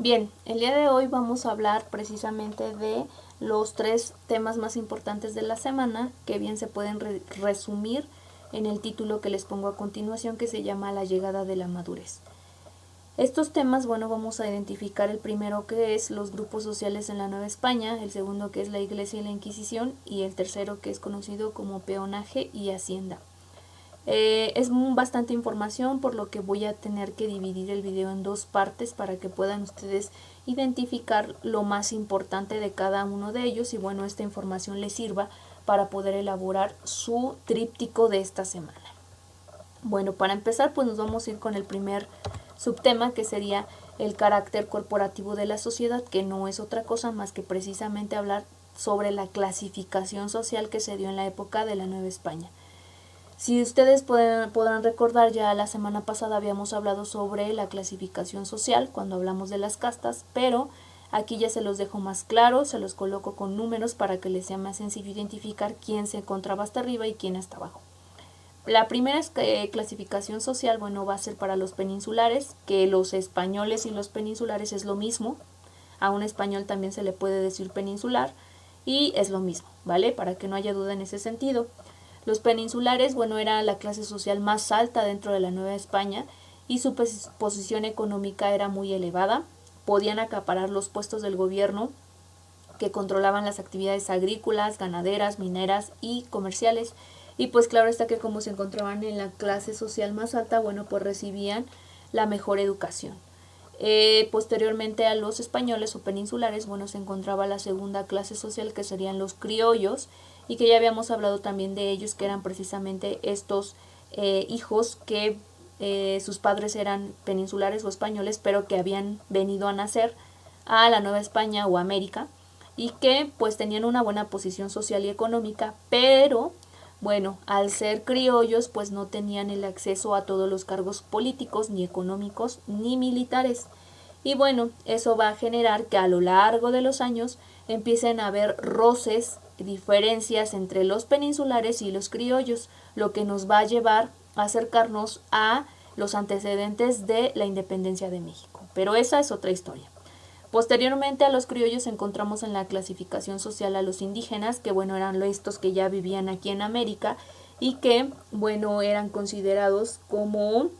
Bien, el día de hoy vamos a hablar precisamente de los 3 temas más importantes de la semana, que bien se pueden resumir en el título que les pongo a continuación, que se llama La llegada de la madurez. Estos temas, vamos a identificar el primero, que es los grupos sociales en la Nueva España, el segundo, que es la Iglesia y la Inquisición, y el tercero, que es conocido como peonaje y hacienda. Es bastante información, por lo que voy a tener que dividir el video en 2 partes para que puedan ustedes identificar lo más importante de cada uno de ellos, y esta información les sirva para poder elaborar su tríptico de esta semana. Bueno, para empezar, pues nos vamos a ir con el primer subtema, que sería el carácter corporativo de la sociedad, que no es otra cosa más que precisamente hablar sobre la clasificación social que se dio en la época de la Nueva España. Si ustedes podrán recordar, ya la semana pasada habíamos hablado sobre la clasificación social cuando hablamos de las castas, pero aquí ya se los dejo más claro, se los coloco con números para que les sea más sencillo identificar quién se encontraba hasta arriba y quién hasta abajo. La primera clasificación social, va a ser para los peninsulares, que los españoles y los peninsulares es lo mismo. A un español también se le puede decir peninsular y es lo mismo, ¿vale? Para que no haya duda en ese sentido. Los peninsulares, era la clase social más alta dentro de la Nueva España y su posición económica era muy elevada. Podían acaparar los puestos del gobierno que controlaban las actividades agrícolas, ganaderas, mineras y comerciales. Y pues claro está que como se encontraban en la clase social más alta, pues recibían la mejor educación. Posteriormente a los españoles o peninsulares, se encontraba la segunda clase social, que serían los criollos, y que ya habíamos hablado también de ellos, que eran precisamente estos hijos que sus padres eran peninsulares o españoles, pero que habían venido a nacer a la Nueva España o América, y que pues tenían una buena posición social y económica, pero al ser criollos, pues no tenían el acceso a todos los cargos políticos, ni económicos, ni militares. Y eso va a generar que a lo largo de los años empiecen a haber roces, diferencias entre los peninsulares y los criollos, lo que nos va a llevar a acercarnos a los antecedentes de la independencia de México. Pero esa es otra historia. Posteriormente a los criollos encontramos en la clasificación social a los indígenas, que eran estos que ya vivían aquí en América y que eran considerados como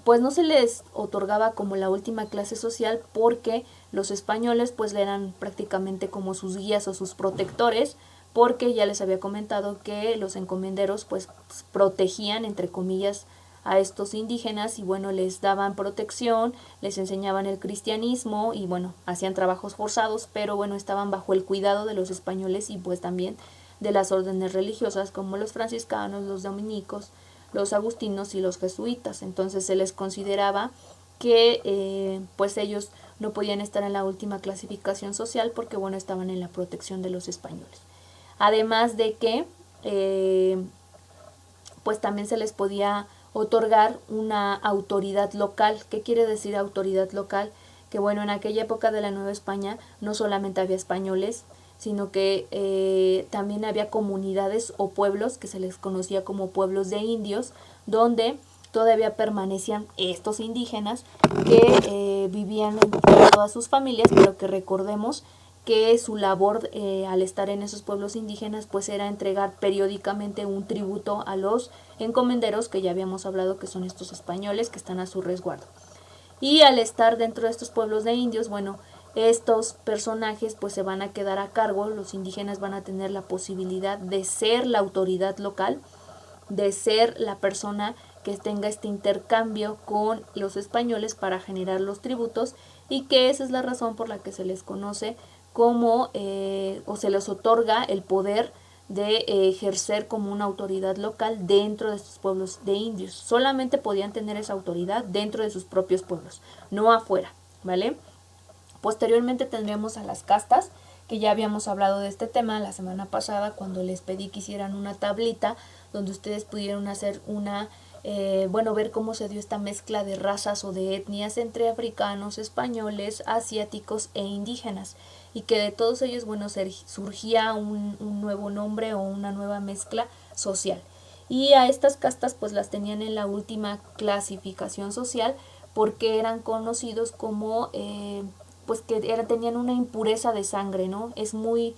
pues no se les otorgaba como la última clase social, porque los españoles pues eran prácticamente como sus guías o sus protectores, porque ya les había comentado que los encomenderos pues protegían, entre comillas, a estos indígenas, y les daban protección, les enseñaban el cristianismo y hacían trabajos forzados, pero estaban bajo el cuidado de los españoles y pues también de las órdenes religiosas como los franciscanos, los dominicos, los agustinos y los jesuitas. Entonces se les consideraba que pues ellos no podían estar en la última clasificación social, porque estaban en la protección de los españoles. Además de que pues también se les podía otorgar una autoridad local. ¿Qué quiere decir autoridad local? Que en aquella época de la Nueva España no solamente había españoles, sino que también había comunidades o pueblos que se les conocía como pueblos de indios, donde todavía permanecían estos indígenas que vivían con todas sus familias, pero que recordemos que su labor al estar en esos pueblos indígenas pues era entregar periódicamente un tributo a los encomenderos, que ya habíamos hablado que son estos españoles que están a su resguardo. Y al estar dentro de estos pueblos de indios, estos personajes pues se van a quedar a cargo, los indígenas van a tener la posibilidad de ser la autoridad local, de ser la persona que tenga este intercambio con los españoles para generar los tributos, y que esa es la razón por la que se les conoce como o se les otorga el poder de ejercer como una autoridad local dentro de estos pueblos de indios. Solamente podían tener esa autoridad dentro de sus propios pueblos, no afuera, ¿vale? Posteriormente tendremos a las castas, que ya habíamos hablado de este tema la semana pasada cuando les pedí que hicieran una tablita donde ustedes pudieran hacer una ver cómo se dio esta mezcla de razas o de etnias entre africanos, españoles, asiáticos e indígenas, y que de todos ellos surgía un nuevo nombre o una nueva mezcla social. Y a estas castas pues las tenían en la última clasificación social, porque eran conocidos como, pues que tenían una impureza de sangre, ¿no? Es muy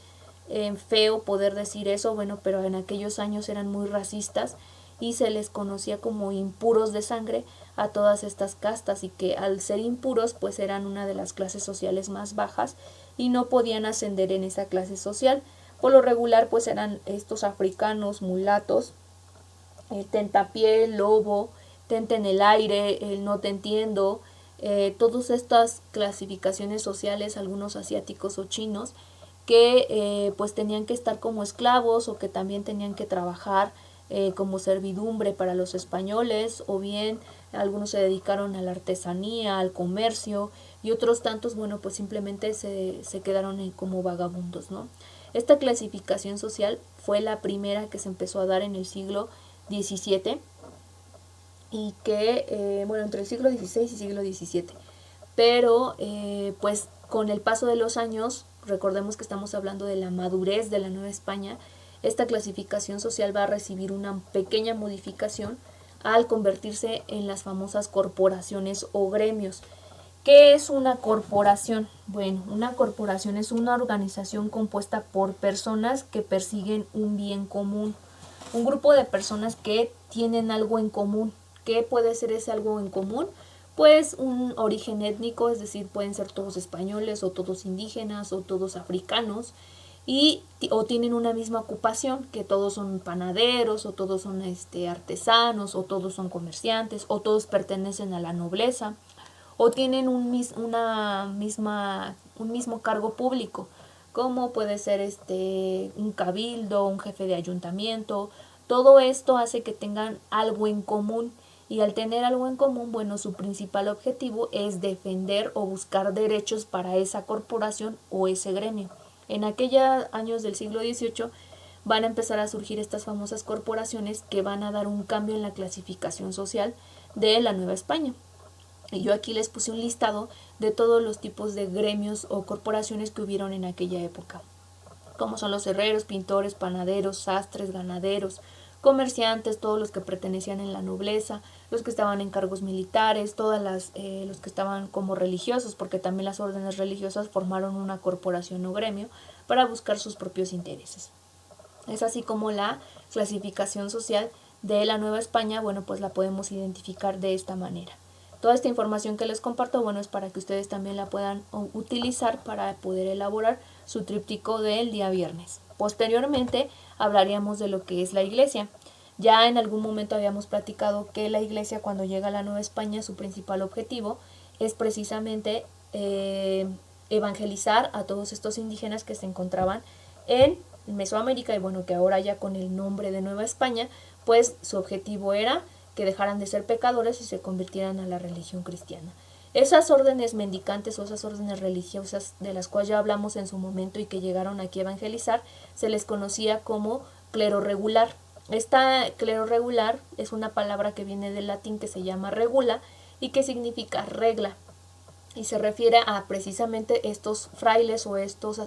feo poder decir eso, bueno, pero en aquellos años eran muy racistas y se les conocía como impuros de sangre a todas estas castas, y que al ser impuros pues eran una de las clases sociales más bajas y no podían ascender en esa clase social. Por lo regular pues eran estos africanos, mulatos, el tentapié, lobo, tente en el aire, el no te entiendo, todas estas clasificaciones sociales, algunos asiáticos o chinos, que pues tenían que estar como esclavos o que también tenían que trabajar como servidumbre para los españoles, o bien algunos se dedicaron a la artesanía, al comercio, y otros tantos, bueno, pues simplemente se quedaron como vagabundos, ¿no? Esta clasificación social fue la primera que se empezó a dar en el siglo XVII, y que, bueno, entre el siglo XVI y siglo XVII, pero pues con el paso de los años, recordemos que estamos hablando de la madurez de la Nueva España, esta clasificación social va a recibir una pequeña modificación al convertirse en las famosas corporaciones o gremios. ¿Qué es una corporación? Bueno, una corporación es una organización compuesta por personas que persiguen un bien común, un grupo de personas que tienen algo en común. ¿Qué puede ser ese algo en común? Pues un origen étnico, es decir, pueden ser todos españoles o todos indígenas o todos africanos, o tienen una misma ocupación, que todos son panaderos o todos son artesanos o todos son comerciantes o todos pertenecen a la nobleza o tienen un mismo cargo público, como puede ser un cabildo, un jefe de ayuntamiento. Todo esto hace que tengan algo en común, y al tener algo en común, bueno, su principal objetivo es defender o buscar derechos para esa corporación o ese gremio. En aquellos años del siglo XVIII van a empezar a surgir estas famosas corporaciones que van a dar un cambio en la clasificación social de la Nueva España. Y yo aquí les puse un listado de todos los tipos de gremios o corporaciones que hubieron en aquella época, como son los herreros, pintores, panaderos, sastres, ganaderos, comerciantes, todos los que pertenecían en la nobleza, los que estaban en cargos militares, los que estaban como religiosos, porque también las órdenes religiosas formaron una corporación o gremio para buscar sus propios intereses. Es así como la clasificación social de la Nueva España, bueno, pues la podemos identificar de esta manera. Toda esta información que les comparto, bueno, es para que ustedes también la puedan utilizar para poder elaborar su tríptico del día viernes. Posteriormente hablaríamos de lo que es la iglesia. Ya en algún momento habíamos platicado que la iglesia, cuando llega a la Nueva España, su principal objetivo es precisamente evangelizar a todos estos indígenas que se encontraban en Mesoamérica, y bueno, que ahora ya con el nombre de Nueva España, pues su objetivo era que dejaran de ser pecadores y se convirtieran a la religión cristiana. Esas órdenes mendicantes o esas órdenes religiosas de las cuales ya hablamos en su momento y que llegaron aquí a evangelizar, se les conocía como clero regular. Esta clero regular es una palabra que viene del latín, que se llama regula y que significa regla, y se refiere a precisamente estos frailes o estos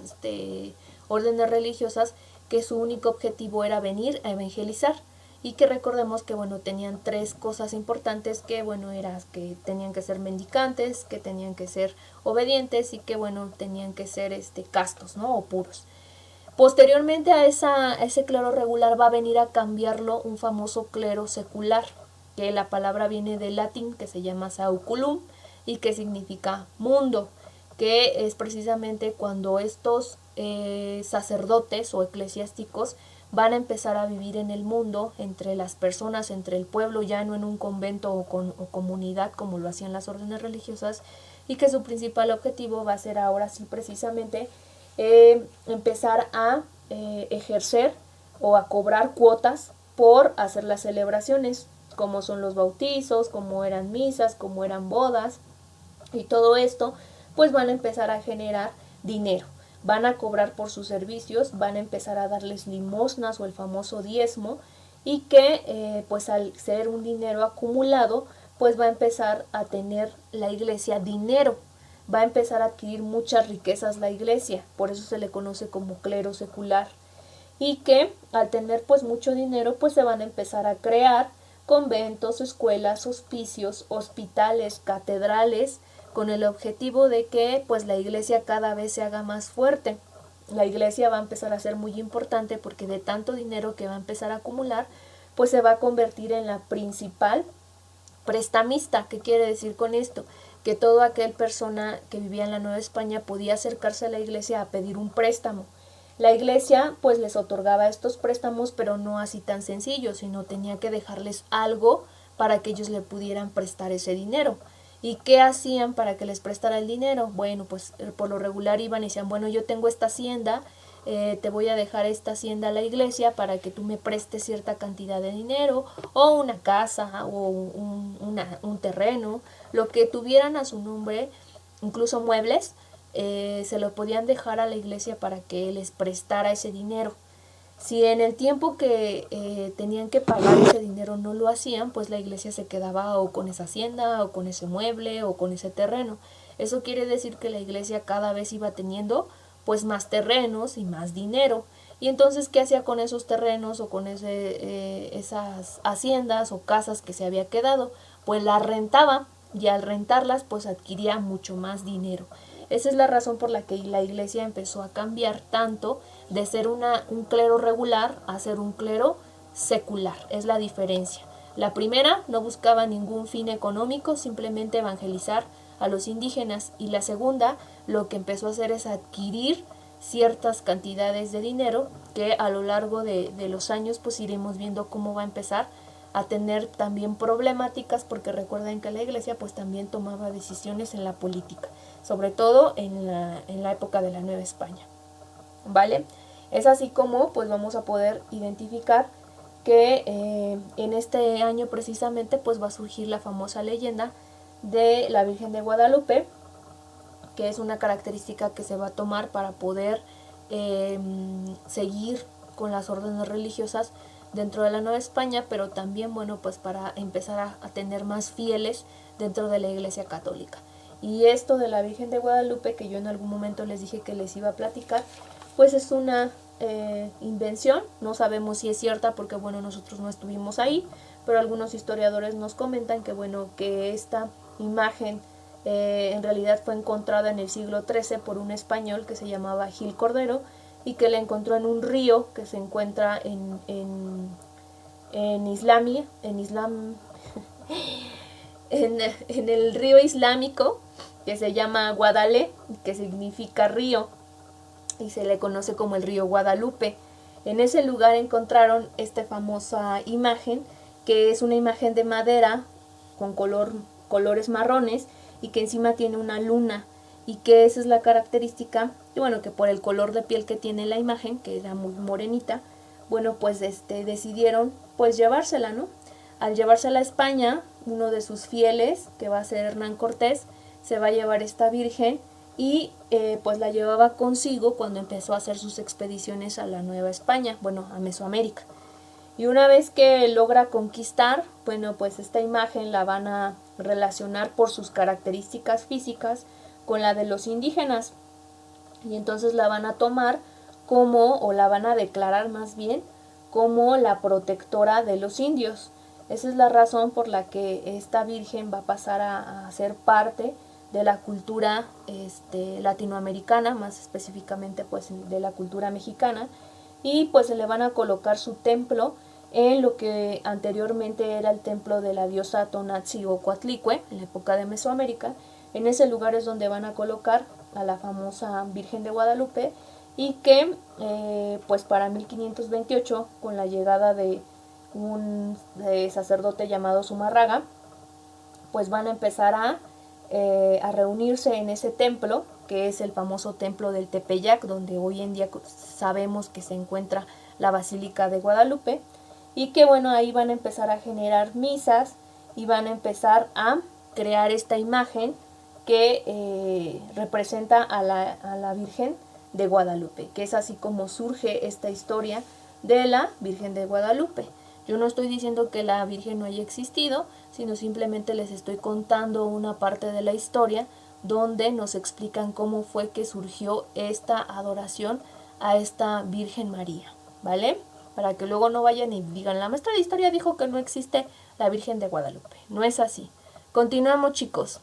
órdenes religiosas que su único objetivo era venir a evangelizar, y que recordemos que bueno, tenían tres cosas importantes, que bueno, era que tenían que ser mendicantes, que tenían que ser obedientes y que bueno, tenían que ser castos, ¿no? O puros. Posteriormente a ese clero regular va a venir a cambiarlo un famoso clero secular, que la palabra viene del latín, que se llama sauculum y que significa mundo, que es precisamente cuando estos sacerdotes o eclesiásticos van a empezar a vivir en el mundo, entre las personas, entre el pueblo, ya no en un convento o comunidad como lo hacían las órdenes religiosas, y que su principal objetivo va a ser ahora sí precisamente empezar a ejercer o a cobrar cuotas por hacer las celebraciones, como son los bautizos, como eran misas, como eran bodas, y todo esto pues van a empezar a generar dinero. Van a cobrar por sus servicios, van a empezar a darles limosnas o el famoso diezmo, y que pues al ser un dinero acumulado, pues va a empezar a tener la iglesia dinero, va a empezar a adquirir muchas riquezas la iglesia, por eso se le conoce como clero secular, y que al tener pues mucho dinero, pues se van a empezar a crear conventos, escuelas, hospicios, hospitales, catedrales, con el objetivo de que pues la iglesia cada vez se haga más fuerte. La iglesia va a empezar a ser muy importante porque de tanto dinero que va a empezar a acumular, pues se va a convertir en la principal prestamista. ¿Qué quiere decir con esto? Que toda aquel persona que vivía en la Nueva España podía acercarse a la iglesia a pedir un préstamo. La iglesia pues les otorgaba estos préstamos, pero no así tan sencillo, sino tenía que dejarles algo para que ellos le pudieran prestar ese dinero. ¿Y qué hacían para que les prestara el dinero? Bueno, pues por lo regular iban y decían, bueno, yo tengo esta hacienda, te voy a dejar esta hacienda a la iglesia para que tú me prestes cierta cantidad de dinero, o una casa, o un terreno, lo que tuvieran a su nombre, incluso muebles, se lo podían dejar a la iglesia para que les prestara ese dinero. Si en el tiempo que tenían que pagar ese dinero no lo hacían, pues la iglesia se quedaba o con esa hacienda, o con ese mueble, o con ese terreno. Eso quiere decir que la iglesia cada vez iba teniendo pues más terrenos y más dinero. Y entonces, ¿qué hacía con esos terrenos o con esas haciendas o casas que se había quedado? Pues las rentaba, y al rentarlas pues adquiría mucho más dinero. Esa es la razón por la que la iglesia empezó a cambiar tanto de ser un clero regular a ser un clero secular. Es la diferencia. La primera no buscaba ningún fin económico, simplemente evangelizar a los indígenas, y la segunda lo que empezó a hacer es adquirir ciertas cantidades de dinero que a lo largo de los años pues iremos viendo cómo va a empezar a tener también problemáticas, porque recuerden que la iglesia pues también tomaba decisiones en la política, sobre todo en la época de la Nueva España, ¿vale? Es así como pues vamos a poder identificar que en este año precisamente pues va a surgir la famosa leyenda de la Virgen de Guadalupe, que es una característica que se va a tomar para poder seguir con las órdenes religiosas dentro de la Nueva España, pero también, bueno, pues para empezar a tener más fieles dentro de la Iglesia Católica. Y esto de la Virgen de Guadalupe, que yo en algún momento les dije que les iba a platicar, pues es una invención, no sabemos si es cierta porque, bueno, nosotros no estuvimos ahí, pero algunos historiadores nos comentan que, bueno, que esta imagen en realidad fue encontrada en el siglo XIII por un español que se llamaba Gil Cordero, y que la encontró en un río que se encuentra en el río islámico, que se llama Guadalé, que significa río, y se le conoce como el río Guadalupe. En ese lugar encontraron esta famosa imagen, que es una imagen de madera con colores marrones, y que encima tiene una luna, y que esa es la característica, y bueno, que por el color de piel que tiene la imagen, que era muy morenita, bueno, pues decidieron pues llevársela, ¿no? Al llevársela a España, uno de sus fieles, que va a ser Hernán Cortés, se va a llevar esta virgen, y pues la llevaba consigo cuando empezó a hacer sus expediciones a la Nueva España, bueno, a Mesoamérica. Y una vez que logra conquistar, bueno, pues esta imagen la van a relacionar por sus características físicas con la de los indígenas, y entonces la van a tomar como, o la van a declarar más bien, como la protectora de los indios. Esa es la razón por la que esta virgen va a pasar a ser parte de la cultura latinoamericana, más específicamente pues de la cultura mexicana, y pues se le van a colocar su templo en lo que anteriormente era el templo de la diosa Tonantzin o Coatlicue, en la época de Mesoamérica. En ese lugar es donde van a colocar a la famosa Virgen de Guadalupe, y que pues para 1528, con la llegada de un sacerdote llamado Zumarraga, pues van a empezar a reunirse en ese templo, que es el famoso templo del Tepeyac, donde hoy en día sabemos que se encuentra la Basílica de Guadalupe, y que bueno, ahí van a empezar a generar misas y van a empezar a crear esta imagen que representa a la Virgen de Guadalupe, que es así como surge esta historia de la Virgen de Guadalupe. Yo no estoy diciendo que la Virgen no haya existido, sino simplemente les estoy contando una parte de la historia donde nos explican cómo fue que surgió esta adoración a esta Virgen María, ¿vale? Para que luego no vayan y digan, la maestra de historia dijo que no existe la Virgen de Guadalupe. No es así. Continuamos, chicos.